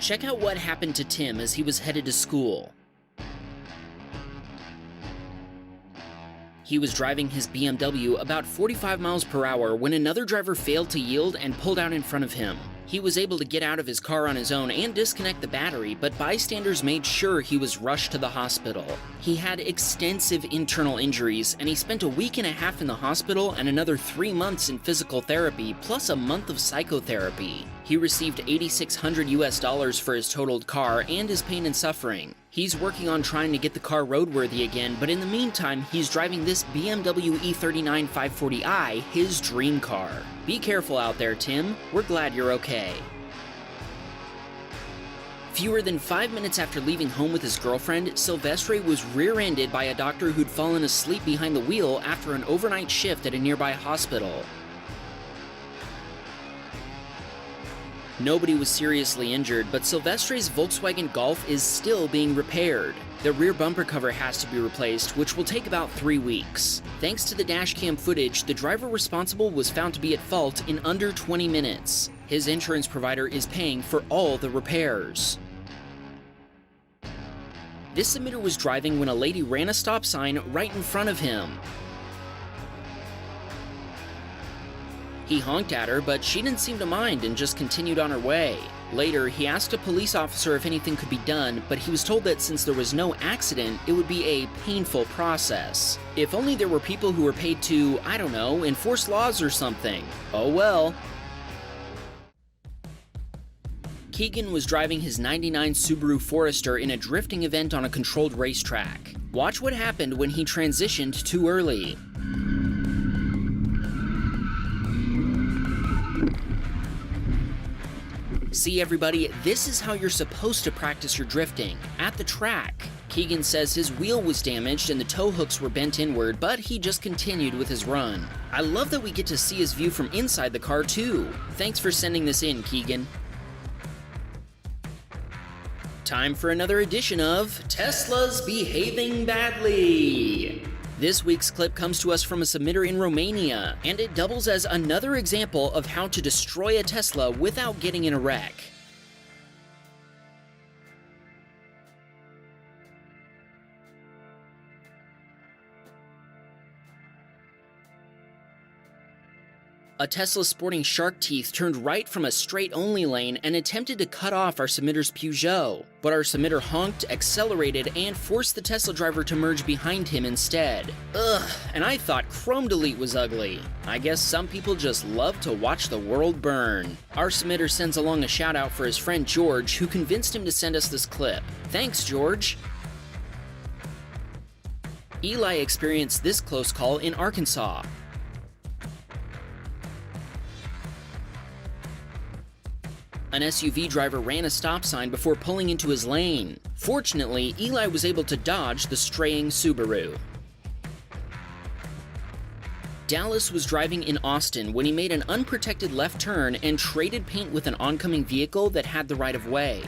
Check out what happened to Tim as he was headed to school. He was driving his BMW about 45 miles per hour when another driver failed to yield and pulled out in front of him. He was able to get out of his car on his own and disconnect the battery, but bystanders made sure he was rushed to the hospital. He had extensive internal injuries, and he spent a week and a half in the hospital and another 3 months in physical therapy, plus a month of psychotherapy. He received $8,600 for his totaled car and his pain and suffering. He's working on trying to get the car roadworthy again, but in the meantime, he's driving this BMW E39 540i, his dream car. Be careful out there, Tim. We're glad you're okay. Fewer than 5 minutes after leaving home with his girlfriend, Silvestre was rear-ended by a doctor who'd fallen asleep behind the wheel after an overnight shift at a nearby hospital. Nobody was seriously injured, but Silvestre's Volkswagen Golf is still being repaired. The rear bumper cover has to be replaced, which will take about 3 weeks. Thanks to the dashcam footage, the driver responsible was found to be at fault in under 20 minutes. His insurance provider is paying for all the repairs. This submitter was driving when a lady ran a stop sign right in front of him. He honked at her, but she didn't seem to mind and just continued on her way. Later, he asked a police officer if anything could be done, but he was told that since there was no accident, it would be a painful process. If only there were people who were paid to, I don't know, enforce laws or something. Oh well. Keegan was driving his '99 Subaru Forester in a drifting event on a controlled racetrack. Watch what happened when he transitioned too early. See everybody, this is how you're supposed to practice your drifting, at the track. Keegan says his wheel was damaged and the tow hooks were bent inward, but he just continued with his run. I love that we get to see his view from inside the car too. Thanks for sending this in, Keegan. Time for another edition of Tesla's Behaving Badly. This week's clip comes to us from a submitter in Romania, and it doubles as another example of how to destroy a Tesla without getting in a wreck. A Tesla sporting shark teeth turned right from a straight-only lane and attempted to cut off our submitter's Peugeot, but our submitter honked, accelerated, and forced the Tesla driver to merge behind him instead. Ugh, and I thought Chrome Delete was ugly. I guess some people just love to watch the world burn. Our submitter sends along a shout-out for his friend George, who convinced him to send us this clip. Thanks, George. Eli experienced this close call in Arkansas. An SUV driver ran a stop sign before pulling into his lane. Fortunately, Eli was able to dodge the straying Subaru. Dallas was driving in Austin when he made an unprotected left turn and traded paint with an oncoming vehicle that had the right of way.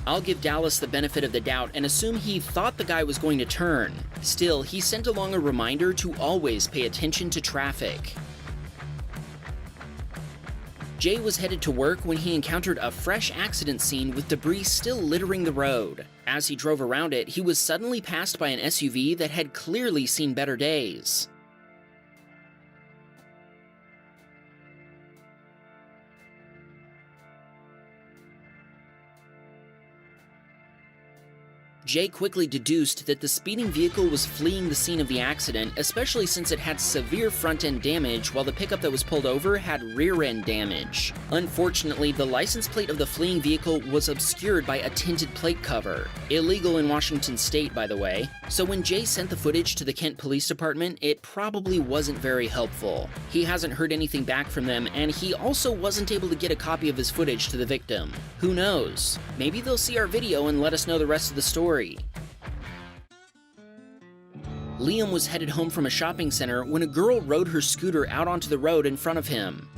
I'll give Dallas the benefit of the doubt and assume he thought the guy was going to turn. Still, he sent along a reminder to always pay attention to traffic. Jay was headed to work when he encountered a fresh accident scene with debris still littering the road. As he drove around it, he was suddenly passed by an SUV that had clearly seen better days. Jay quickly deduced that the speeding vehicle was fleeing the scene of the accident, especially since it had severe front-end damage while the pickup that was pulled over had rear-end damage. Unfortunately, the license plate of the fleeing vehicle was obscured by a tinted plate cover. Illegal in Washington state, by the way. So when Jay sent the footage to the Kent Police Department, it probably wasn't very helpful. He hasn't heard anything back from them, and he also wasn't able to get a copy of his footage to the victim. Who knows? Maybe they'll see our video and let us know the rest of the story. Liam was headed home from a shopping center when a girl rode her scooter out onto the road in front of him.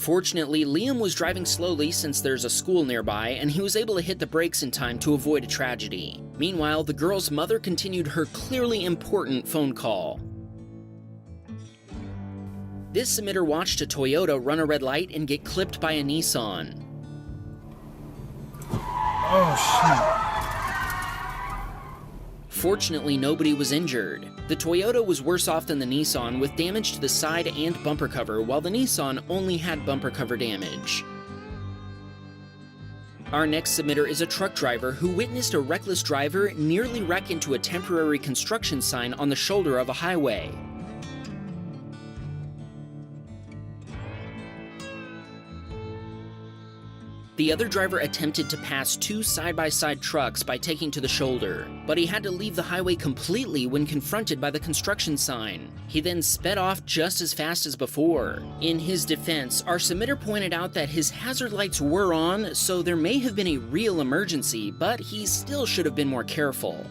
Fortunately, Liam was driving slowly since there's a school nearby, and he was able to hit the brakes in time to avoid a tragedy. Meanwhile, the girl's mother continued her clearly important phone call. This submitter watched a Toyota run a red light and get clipped by a Nissan. Oh, shit. Fortunately, nobody was injured. The Toyota was worse off than the Nissan, with damage to the side and bumper cover, while the Nissan only had bumper cover damage. Our next submitter is a truck driver who witnessed a reckless driver nearly wreck into a temporary construction sign on the shoulder of a highway. The other driver attempted to pass two side-by-side trucks by taking to the shoulder, but he had to leave the highway completely when confronted by the construction sign. He then sped off just as fast as before. In his defense, our submitter pointed out that his hazard lights were on, so there may have been a real emergency, but he still should have been more careful.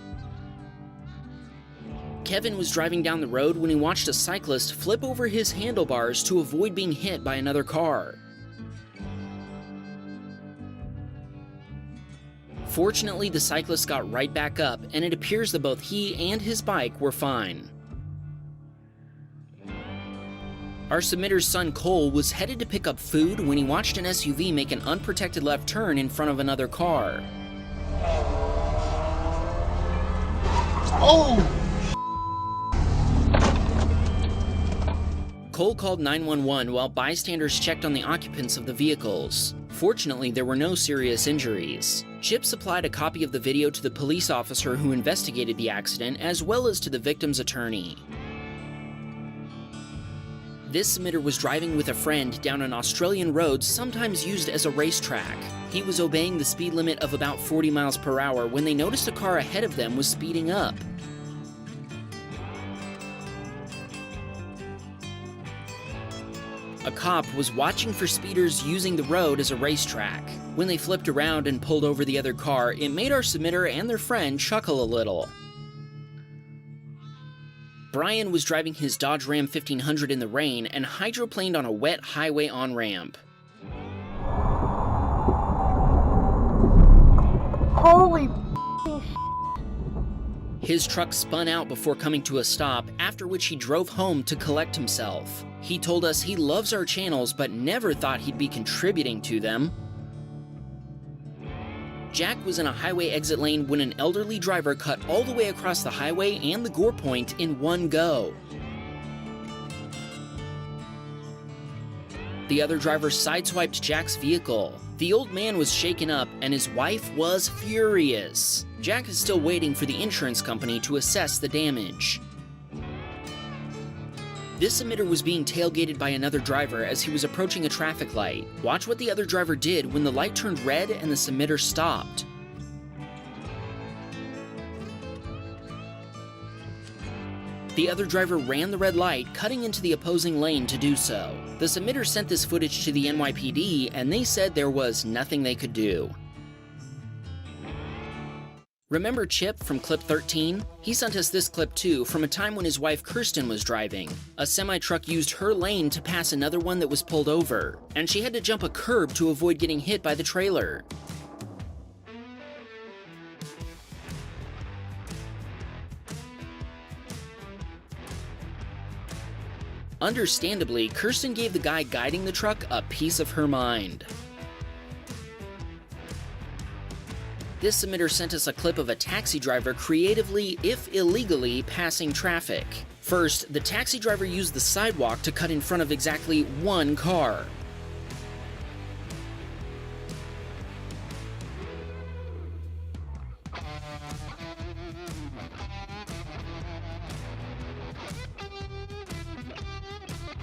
Kevin was driving down the road when he watched a cyclist flip over his handlebars to avoid being hit by another car. Fortunately, the cyclist got right back up, and it appears that both he and his bike were fine. Our submitter's son Cole was headed to pick up food when he watched an SUV make an unprotected left turn in front of another car. Oh! Cole called 911 while bystanders checked on the occupants of the vehicles. Fortunately, there were no serious injuries. Chip supplied a copy of the video to the police officer who investigated the accident, as well as to the victim's attorney. This submitter was driving with a friend down an Australian road sometimes used as a racetrack. He was obeying the speed limit of about 40 miles per hour when they noticed a car ahead of them was speeding up. A cop was watching for speeders using the road as a racetrack. When they flipped around and pulled over the other car, it made our submitter and their friend chuckle a little. Brian was driving his Dodge Ram 1500 in the rain and hydroplaned on a wet highway on-ramp. Holy His truck spun out before coming to a stop, after which he drove home to collect himself. He told us he loves our channels but never thought he'd be contributing to them. Jack was in a highway exit lane when an elderly driver cut all the way across the highway and the gore point in one go. The other driver sideswiped Jack's vehicle. The old man was shaken up and his wife was furious. Jack is still waiting for the insurance company to assess the damage. This submitter was being tailgated by another driver as he was approaching a traffic light. Watch what the other driver did when the light turned red and the submitter stopped. The other driver ran the red light, cutting into the opposing lane to do so. The submitter sent this footage to the NYPD, and they said there was nothing they could do. Remember Chip from clip 13? He sent us this clip too, from a time when his wife Kirsten was driving. A semi-truck used her lane to pass another one that was pulled over, and she had to jump a curb to avoid getting hit by the trailer. Understandably, Kirsten gave the guy guiding the truck a piece of her mind. This submitter sent us a clip of a taxi driver creatively, if illegally, passing traffic. First, the taxi driver used the sidewalk to cut in front of exactly one car.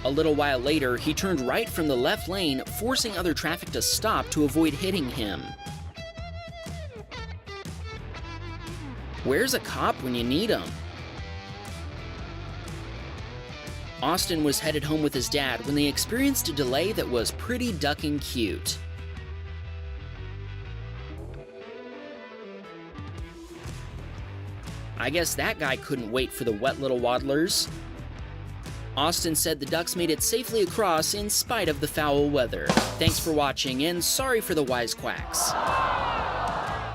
A little while later, he turned right from the left lane, forcing other traffic to stop to avoid hitting him. Where's a cop when you need him? Austin was headed home with his dad when they experienced a delay that was pretty ducking cute. I guess that guy couldn't wait for the wet little waddlers. Austin said the Ducks made it safely across in spite of the foul weather. Thanks for watching, and sorry for the wisecracks.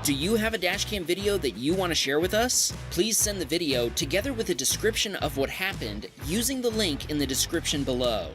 Do you have a dashcam video that you want to share with us? Please send the video together with a description of what happened using the link in the description below.